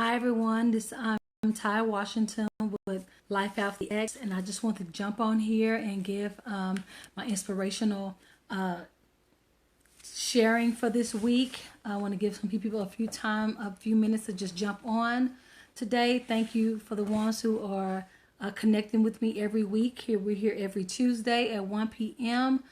Hi everyone, I'm Ty Washington with Life After the X, and I just want to jump on here and give my inspirational sharing for this week. I want to give some people a few minutes to just jump on today. Thank you for the ones who are connecting with me every week. We're here every Tuesday at 1 p.m.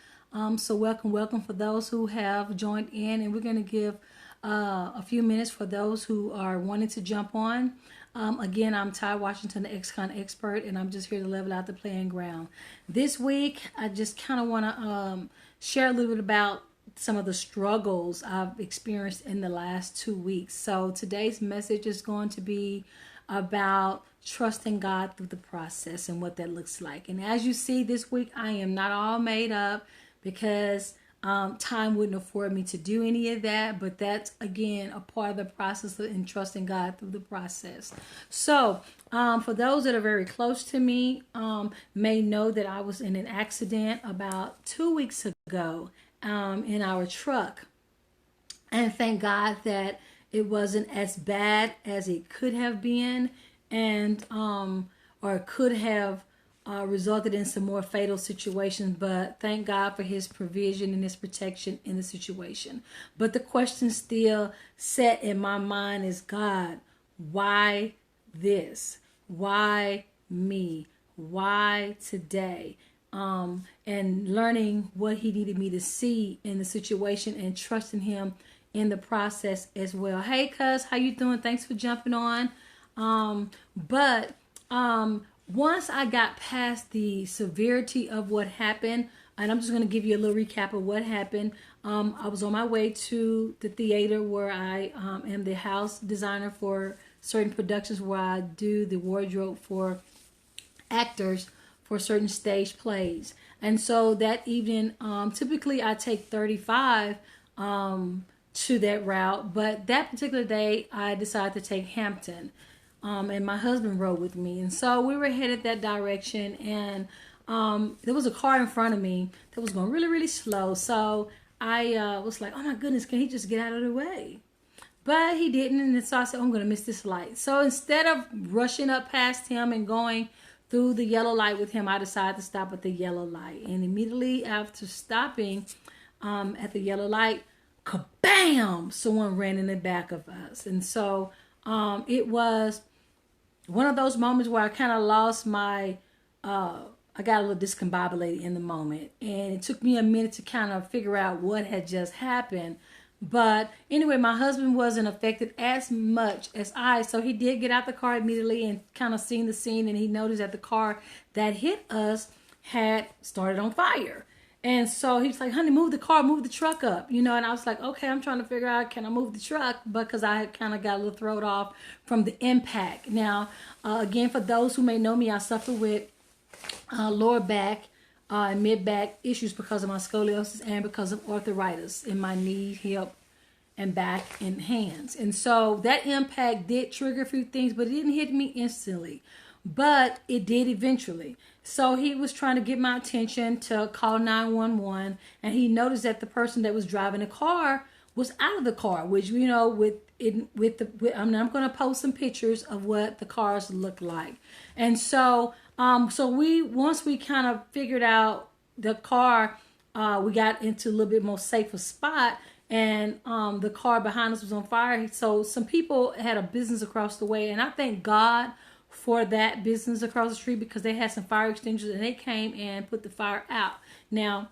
So welcome for those who have joined in, and we're going to give a few minutes for those who are wanting to jump on. Again, I'm Ty Washington, the ex-con expert, and I'm just here to level out the playing ground. This week, I just kind of want to share a little bit about some of the struggles I've experienced in the last 2 weeks. So today's message is going to be about trusting God through the process and what that looks like. And as you see this week, I am not all made up because time wouldn't afford me to do any of that, but that's again a part of the process in trusting God through the process. So for those that are very close to me may know that I was in an accident about 2 weeks ago in our truck, and thank God that it wasn't as bad as it could have been, and or could have resulted in some more fatal situations, but thank God for his provision and his protection in the situation. But the question still set in my mind is, God, why this? Why me? Why today? And learning what he needed me to see in the situation and trusting him in the process as well. Hey, cuz, how you doing? Thanks for jumping on. Once I got past the severity of what happened, and I'm just going to give you a little recap of what happened. I was on my way to the theater where I am the house designer for certain productions where I do the wardrobe for actors for certain stage plays. And so that evening, typically I take 35 to that route, but that particular day I decided to take Hampton. And my husband rode with me, and so we were headed that direction, and there was a car in front of me that was going really, really slow. So I was like, oh my goodness, can he just get out of the way? But he didn't, and so I said, oh, I'm going to miss this light. So instead of rushing up past him and going through the yellow light with him, I decided to stop at the yellow light. And immediately after stopping at the yellow light, kabam! Someone ran in the back of us. And so it was one of those moments where I kind of lost my, I got a little discombobulated in the moment. And it took me a minute to kind of figure out what had just happened. But anyway, my husband wasn't affected as much as I. So he did get out the car immediately and kind of seen the scene. And he noticed that the car that hit us had started on fire. And so he was like, honey, move the car, move the truck up, and I was like, okay, I'm trying to figure out, can I move the truck? Because I had kind of got a little thrown off from the impact. Now, again, for those who may know me, I suffer with lower back and mid back issues because of my scoliosis and because of arthritis in my knee, hip, and back and hands. And so that impact did trigger a few things, but it didn't hit me instantly. But it did eventually. So he was trying to get my attention to call 911, and he noticed that the person that was driving the car was out of the car, which I'm going to post some pictures of what the cars look like. And so once we kind of figured out the car, we got into a little bit more safer spot, and the car behind us was on fire. So some people had a business across the way, and I thank God for that business across the street because they had some fire extinguishers and they came and put the fire out. Now,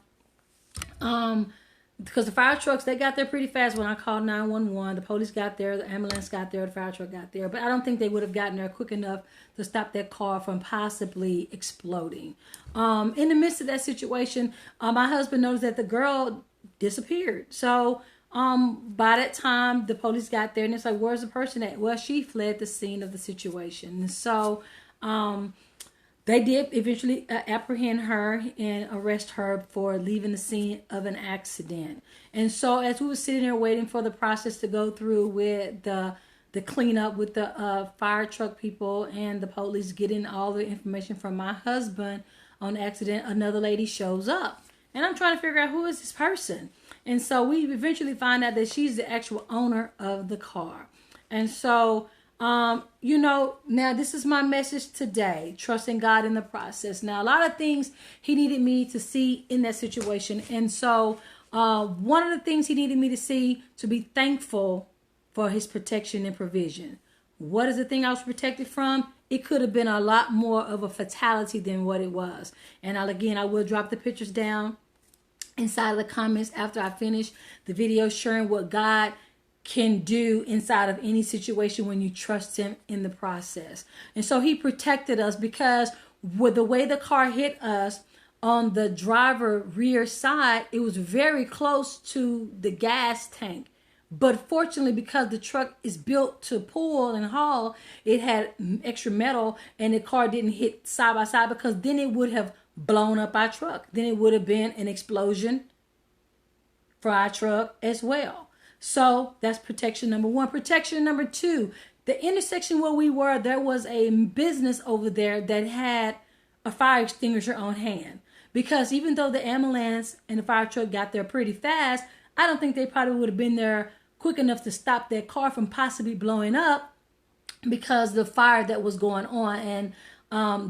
because the fire trucks, they got there pretty fast when I called 911. The police got there, the ambulance got there, the fire truck got there, but I don't think they would have gotten there quick enough to stop that car from possibly exploding. In the midst of that situation, my husband noticed that the girl disappeared. So by that time the police got there, and it's like, where's the person at? Well, she fled the scene of the situation. And so they did eventually apprehend her and arrest her for leaving the scene of an accident. And so as we were sitting there waiting for the process to go through with the cleanup with the fire truck people and the police getting all the information from my husband on the accident, another lady shows up. And I'm trying to figure out, who is this person? And so we eventually find out that she's the actual owner of the car. And so Now this is my message today, trusting God in the process. Now, a lot of things he needed me to see in that situation. And so one of the things he needed me to see, to be thankful for his protection and provision. What is the thing I was protected from? It could have been a lot more of a fatality than what it was. And I will drop the pictures down inside of the comments after I finish the video, sharing what God can do inside of any situation when you trust him in the process. And so he protected us, because with the way the car hit us on the driver rear side, it was very close to the gas tank. But fortunately, because the truck is built to pull and haul, it had extra metal, and the car didn't hit side by side, because then it would have blown up our truck. Then it would have been an explosion for our truck as well. So that's protection number one. Protection number two, the intersection where we were, there was a business over there that had a fire extinguisher on hand. Because even though the ambulance and the fire truck got there pretty fast, I don't think they probably would have been there quick enough to stop that car from possibly blowing up, because the fire that was going on and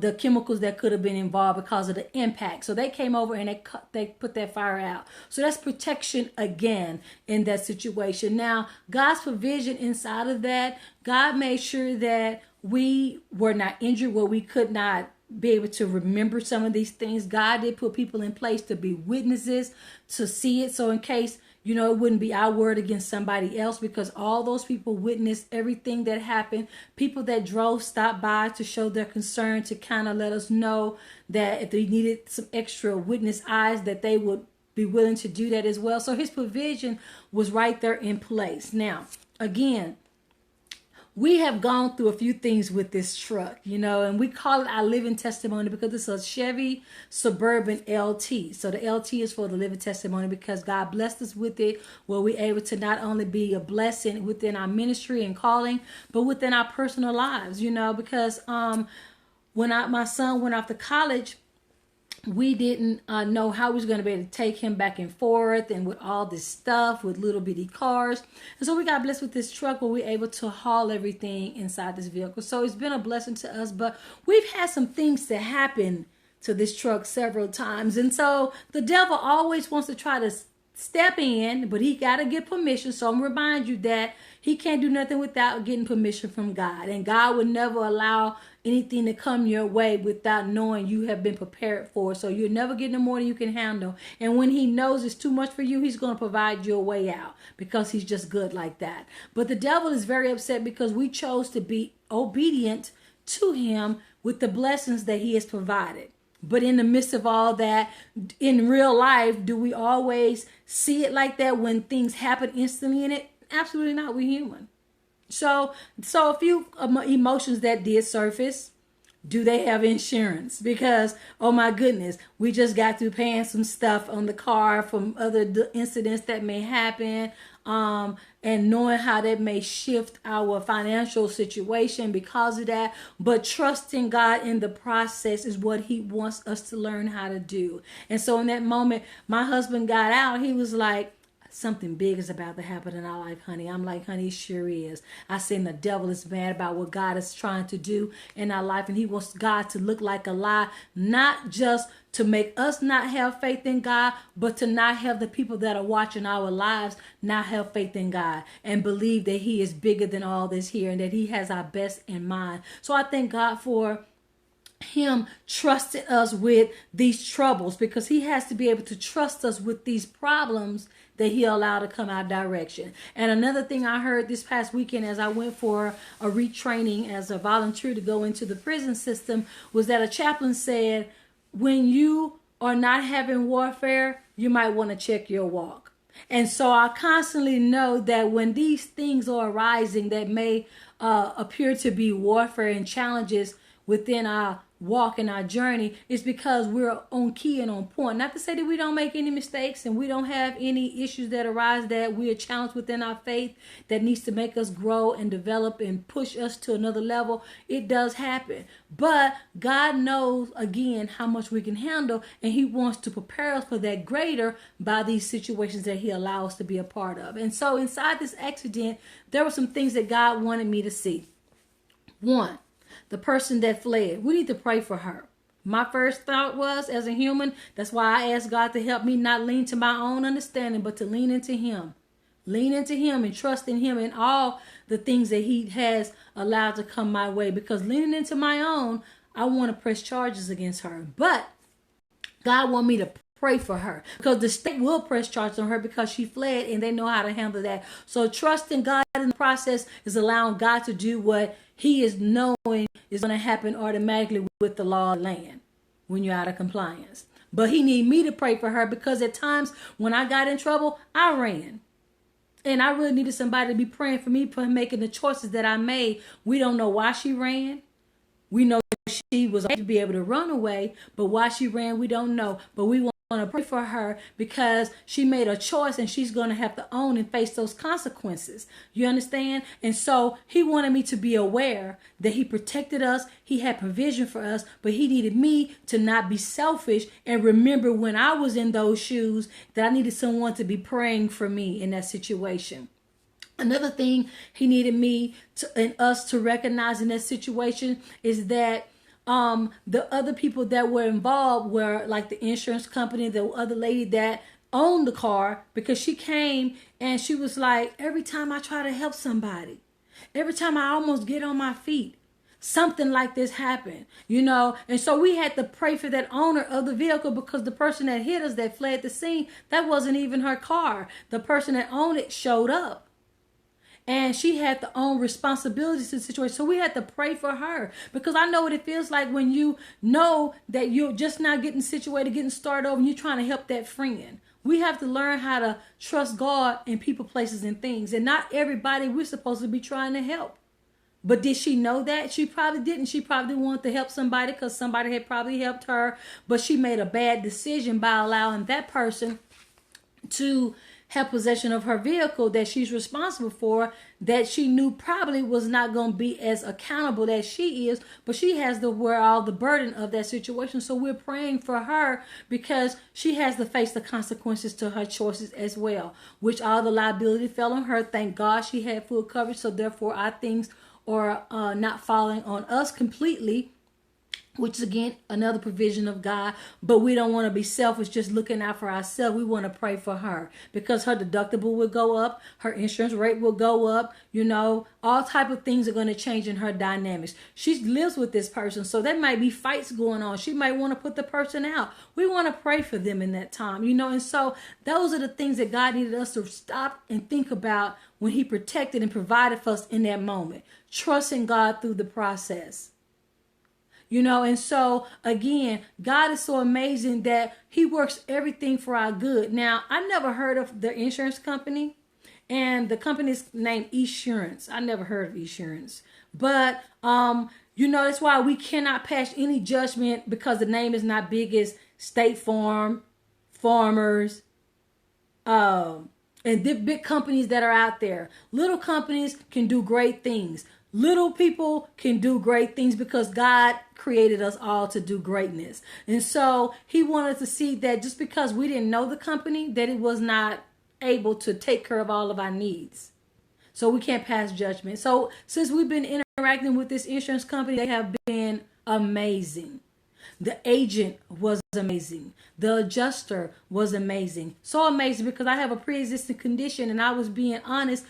the chemicals that could have been involved because of the impact. So they came over and they put that fire out. So that's protection again in that situation. Now, God's provision inside of that, God made sure that we were not injured where we could not be able to remember some of these things. God did put people in place to be witnesses, to see it. So in case, it wouldn't be our word against somebody else, because all those people witnessed everything that happened. People that drove stopped by to show their concern, to kind of let us know that if they needed some extra witness eyes, that they would be willing to do that as well. So his provision was right there in place. Now, again, we have gone through a few things with this truck, and we call it our living testimony because it's a Chevy Suburban LT. So the LT is for the living testimony, because God blessed us with it, where we're able to not only be a blessing within our ministry and calling, but within our personal lives, because when my son went off to college, we didn't know how we was going to be able to take him back and forth, and with all this stuff with little bitty cars. And so we got blessed with this truck where we're able to haul everything inside this vehicle. So it's been a blessing to us, but we've had some things to happen to this truck several times. And so the devil always wants to try to step in, but he got to get permission. So I'm going to remind you that he can't do nothing without getting permission from God. And God would never allow anything to come your way without knowing you have been prepared for. So you're never getting more than you can handle. And when he knows it's too much for you, he's going to provide you a way out, because he's just good like that. But the devil is very upset because we chose to be obedient to him with the blessings that he has provided. But in the midst of all that, in real life, do we always see it like that when things happen instantly in it? Absolutely not. We're human. So a few emotions that did surface. Do they have insurance? Because, oh my goodness, we just got through paying some stuff on the car from other incidents that may happen, and knowing how that may shift our financial situation because of that. But trusting God in the process is what he wants us to learn how to do. And so in that moment, my husband got out. He was like, something big is about to happen in our life, honey. I'm like, honey, it sure is. I said, the devil is mad about what God is trying to do in our life. And he wants God to look like a lie, not just to make us not have faith in God, but to not have the people that are watching our lives not have faith in God and believe that he is bigger than all this here and that he has our best in mind. So I thank God for him trusting us with these troubles, because he has to be able to trust us with these problems that he allowed to come our direction. And another thing I heard this past weekend as I went for a retraining as a volunteer to go into the prison system was that a chaplain said, when you are not having warfare, you might want to check your walk. And so I constantly know that when these things are arising that may appear to be warfare and challenges within our walk and our journey, is because we're on key and on point. Not to say that we don't make any mistakes and we don't have any issues that arise that we are challenged within our faith that needs to make us grow and develop and push us to another level. It does happen. But God knows, again, how much we can handle, and he wants to prepare us for that greater by these situations that he allows us to be a part of. And so inside this accident, there were some things that God wanted me to see. One, the person that fled. We need to pray for her. My first thought was, as a human, that's why I asked God to help me not lean to my own understanding, but to lean into Him. Lean into Him and trust in Him in all the things that He has allowed to come my way. Because leaning into my own, I want to press charges against her. But God want me to pray for her, because the state will press charges on her because she fled, and they know how to handle that. So trusting God in the process is allowing God to do what He is knowing is going to happen automatically with the law of the land when you're out of compliance. But He need me to pray for her, because at times when I got in trouble, I ran. And I really needed somebody to be praying for me for making the choices that I made. We don't know why she ran. We know she was able to be able to run away, but why she ran, we don't know. But we want to pray for her because she made a choice, and she's going to have to own and face those consequences. You understand? And so He wanted me to be aware that He protected us. He had provision for us, but He needed me to not be selfish and remember when I was in those shoes that I needed someone to be praying for me in that situation. Another thing He needed me to, and us to recognize in that situation is that the other people that were involved were like the insurance company, the other lady that owned the car, because she came and she was like, every time I try to help somebody, every time I almost get on my feet, something like this happened, and so we had to pray for that owner of the vehicle, because the person that hit us, that fled the scene, that wasn't even her car. The person that owned it showed up, and she had to own responsibilities to the situation. So we had to pray for her, because I know what it feels like when you know that you're just not getting situated, getting started over, and you're trying to help that friend. We have to learn how to trust God in people, places, and things. And not everybody we're supposed to be trying to help. But did she know that? She probably didn't. She probably wanted to help somebody because somebody had probably helped her. But she made a bad decision by allowing that person to have possession of her vehicle that she's responsible for, that she knew probably was not going to be as accountable as she is, but she has to wear all the burden of that situation. So we're praying for her, because she has to face the consequences to her choices as well, which all the liability fell on her. Thank God she had full coverage, so therefore our things are not falling on us completely, which is again another provision of God. But we don't want to be selfish, just looking out for ourselves. We want to pray for her, because her deductible will go up, her insurance rate will go up, all type of things are going to change in her dynamics. She lives with this person, so there might be fights going on. She might want to put the person out. We want to pray for them in that time, and so those are the things that God needed us to stop and think about when He protected and provided for us in that moment, trusting God through the process. And so again, God is so amazing that He works everything for our good. Now, I never heard of the insurance company, and the company's named Esurance. I never heard of Esurance, but that's why we cannot pass any judgment, because the name is not big as State Farm, Farmers, and the big companies that are out there. Little companies can do great things. Little people can do great things, because God created us all to do greatness. And so He wanted to see that just because we didn't know the company, that it was not able to take care of all of our needs. So we can't pass judgment. So since we've been interacting with this insurance company, they have been amazing. The agent was amazing. The adjuster was amazing. So amazing, because I have a pre-existing condition, and I was being honest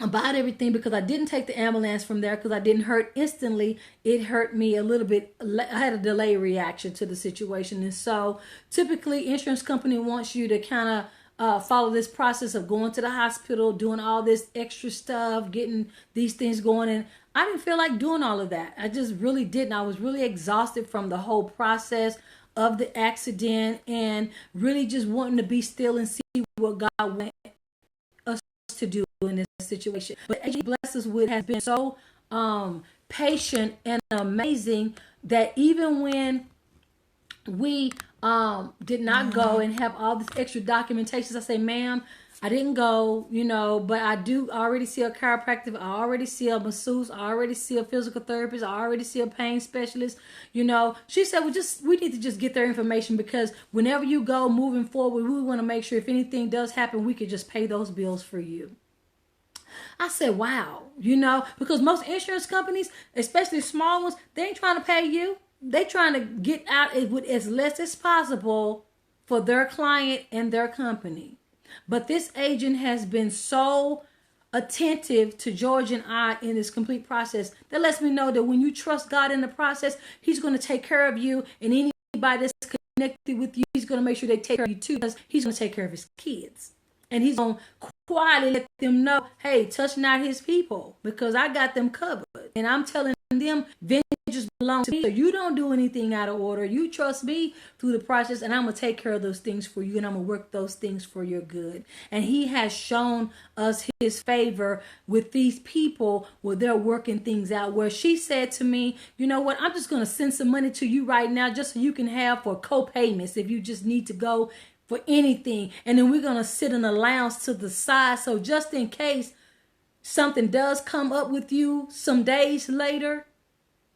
about everything, because I didn't take the ambulance from there, because I didn't hurt instantly. It hurt me a little bit. I had a delay reaction to the situation. And so typically insurance company wants you to kind of follow this process of going to the hospital, doing all this extra stuff, getting these things going. And I didn't feel like doing all of that. I just really didn't. I was really exhausted from the whole process of the accident, and really just wanting to be still and see what God wanted us to do in this situation. But AJ blessed us with has been so patient and amazing, that even when we did not go and have all this extra documentation, I say, ma'am, I didn't go, but I do already see a chiropractor, I already see a masseuse, I already see a physical therapist, I already see a pain specialist. She said, we need to just get their information, because whenever you go moving forward, we want to make sure if anything does happen, we could just pay those bills for you. I said, wow, because most insurance companies, especially small ones, they ain't trying to pay you. They trying to get out with as less as possible for their client and their company. But this agent has been so attentive to George and I in this complete process. That lets me know that when you trust God in the process, he's going to take care of you, and anybody that's connected with you, he's going to make sure they take care of you too, because he's going to take care of his kids. And he's going to quietly let them know, hey, touch not his people, because I got them covered. And I'm telling them, vengeance belongs to me. So you don't do anything out of order. You trust me through the process, and I'm going to take care of those things for you, and I'm going to work those things for your good. And he has shown us his favor with these people where they're working things out, where she said to me, you know what, I'm just going to send some money to you right now just so you can have for co-payments if you just need to go for anything. And then we're going to sit an allowance to the side, so just in case something does come up with you some days later,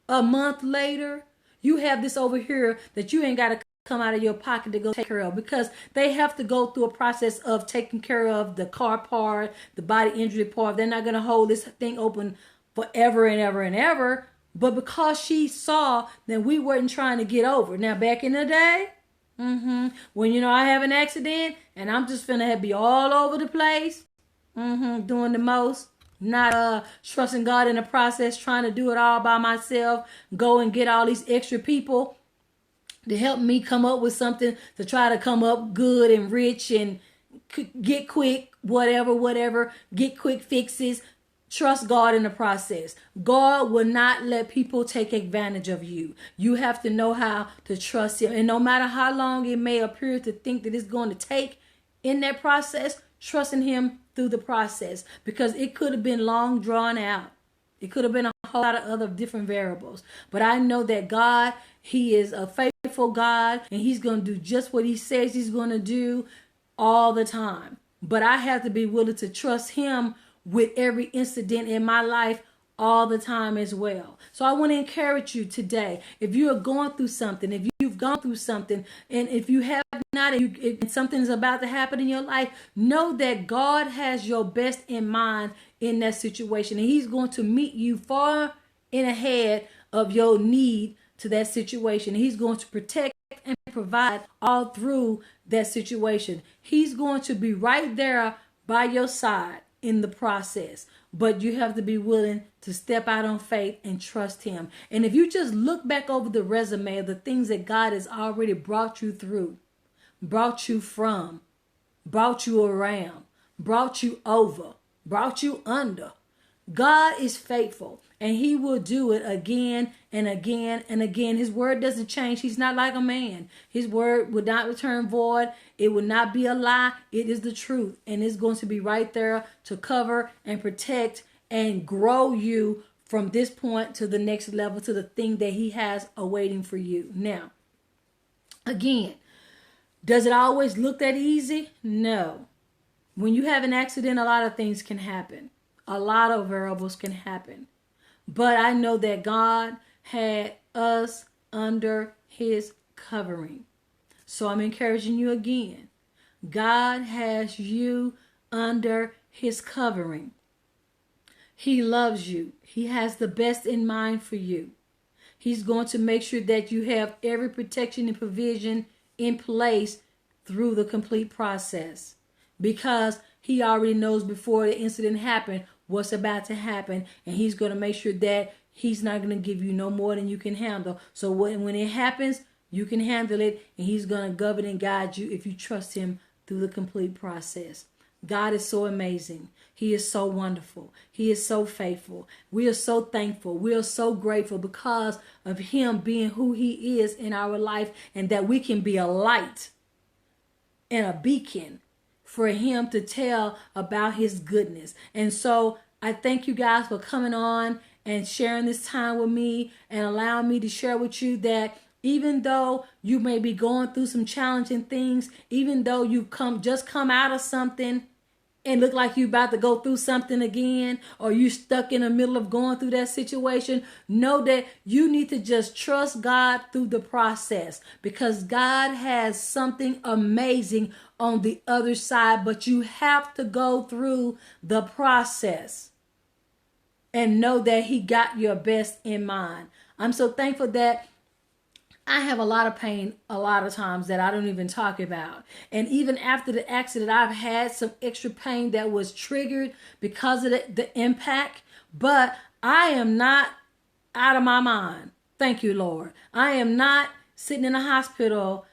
a month later, you have this over here that you ain't got to come out of your pocket to go take care of, because they have to go through a process of taking care of the car part, the body injury part. They're not going to hold this thing open forever and ever and ever. But because she saw that we weren't trying to get over. Now, back in the day, when, I have an accident and I'm just finna be all over the place, doing the most, not trusting God in the process, trying to do it all by myself, go and get all these extra people to help me come up with something to try to come up good and rich and get quick, whatever, get quick fixes. Trust God in the process. God will not let people take advantage of you. You have to know how to trust him. And no matter how long it may appear to think that it's going to take in that process, trusting him through the process, because it could have been long drawn out. It could have been a whole lot of other different variables. But I know that God, he is a faithful God, and he's going to do just what he says he's going to do all the time. But I have to be willing to trust him with every incident in my life all the time as well. So I want to encourage you today. If you are going through something, if you've gone through something, and if you have not, if something's about to happen in your life, know that God has your best in mind in that situation. And he's going to meet you far in ahead of your need to that situation. He's going to protect and provide all through that situation. He's going to be right there by your side in the process. But you have to be willing to step out on faith and trust him. And if you just look back over the resume of the things that God has already brought you through, brought you from, brought you around, brought you over, brought you under, God is faithful, and he will do it again and again and again. His word doesn't change. He's not like a man. His word would not return void. It would not be a lie. It is the truth, and it's going to be right there to cover and protect and grow you from this point to the next level, to the thing that he has awaiting for you. Now, again, does it always look that easy? No. When you have an accident, a lot of things can happen. A lot of variables can happen. But I know that God had us under his covering. So I'm encouraging you again. God has you under his covering. He loves you. He has the best in mind for you. He's going to make sure that you have every protection and provision in place through the complete process, because he already knows before the incident happened what's about to happen, and he's going to make sure that he's not going to give you no more than you can handle. So when it happens, you can handle it, and he's going to govern and guide you if you trust him through the complete process. God is so amazing. He is so wonderful. He is so faithful. We are so thankful. We are so grateful because of him being who he is in our life, and that we can be a light and a beacon for him to tell about his goodness. And so I thank you guys for coming on and sharing this time with me, and allowing me to share with you that even though you may be going through some challenging things, even though you've just come out of something, and look like you about to go through something again, or you stuck in the middle of going through that situation, know that you need to just trust God through the process, because God has something amazing on the other side. But you have to go through the process and know that he got your best in mind. I'm so thankful that I have a lot of pain a lot of times that I don't even talk about. And even after the accident, I've had some extra pain that was triggered because of the impact. But I am not out of my mind. Thank you, Lord. I am not sitting in a hospital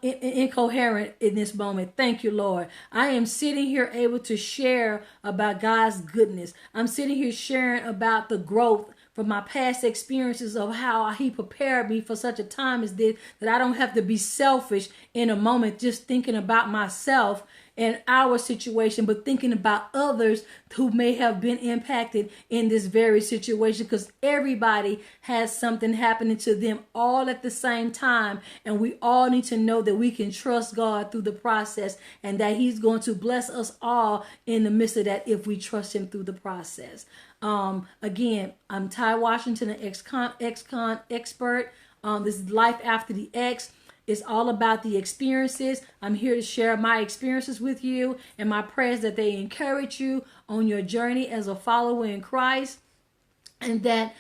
incoherent in this moment. Thank you, Lord. I am sitting here able to share about God's goodness. I'm sitting here sharing about the growth from my past experiences of how he prepared me for such a time as this, that I don't have to be selfish in a moment just thinking about myself and our situation, but thinking about others who may have been impacted in this very situation, because everybody has something happening to them all at the same time. And we all need to know that we can trust God through the process, and that he's going to bless us all in the midst of that if we trust him through the process. Again, I'm Ty Washington, an ex-con expert. This is Life After the X. It's all about the experiences. I'm here to share my experiences with you, and my prayers that they encourage you on your journey as a follower in Christ. And that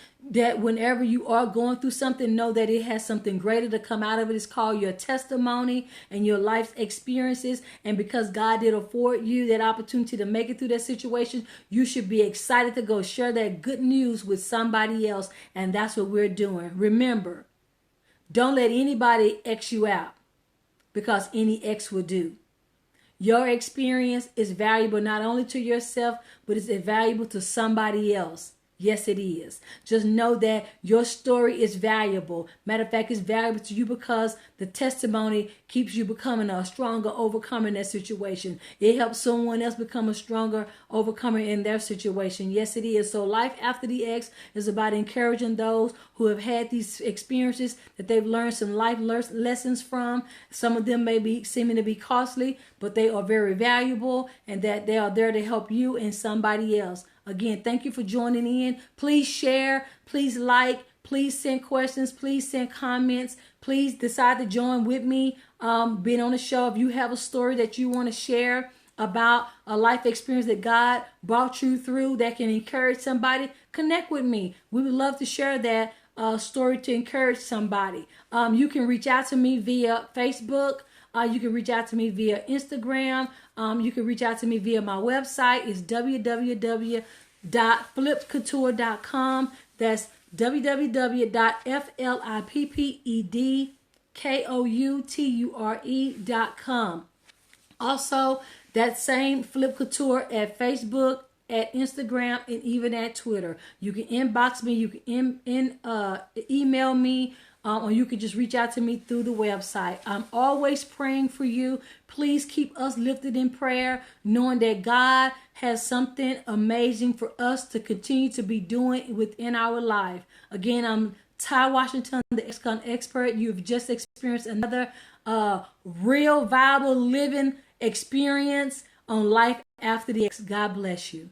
whenever you are going through something, know that it has something greater to come out of it. It's called your testimony and your life's experiences. And because God did afford you that opportunity to make it through that situation, you should be excited to go share that good news with somebody else. And that's what we're doing. Remember, don't let anybody X you out, because any X will do. Your experience is valuable not only to yourself, but it's valuable to somebody else. Yes, it is. Just know that your story is valuable. Matter of fact, it's valuable to you because the testimony keeps you becoming a stronger overcomer in that situation. It helps someone else become a stronger overcomer in their situation. Yes, it is. So Life After the X is about encouraging those who have had these experiences that they've learned some life lessons from. Some of them may be seeming to be costly, but they are very valuable, and that they are there to help you and somebody else. Again, thank you for joining in. Please share, please like, please send questions, please send comments. Please decide to join with me being on the show. If you have a story that you want to share about a life experience that God brought you through that can encourage somebody, connect with me. We would love to share that story to encourage somebody. You can reach out to me via Facebook. You can reach out to me via Instagram. You can reach out to me via my website. It's www.flipcouture.com. That's www.flippedcouture.com. Also, that same Flip Couture at Facebook, at Instagram, and even at Twitter. You can inbox me. You can email me. Or you can just reach out to me through the website. I'm always praying for you. Please keep us lifted in prayer, knowing that God has something amazing for us to continue to be doing within our life. Again, I'm Ty Washington, the ex-con expert. You've just experienced another real, viable, living experience on Life After the X. God bless you.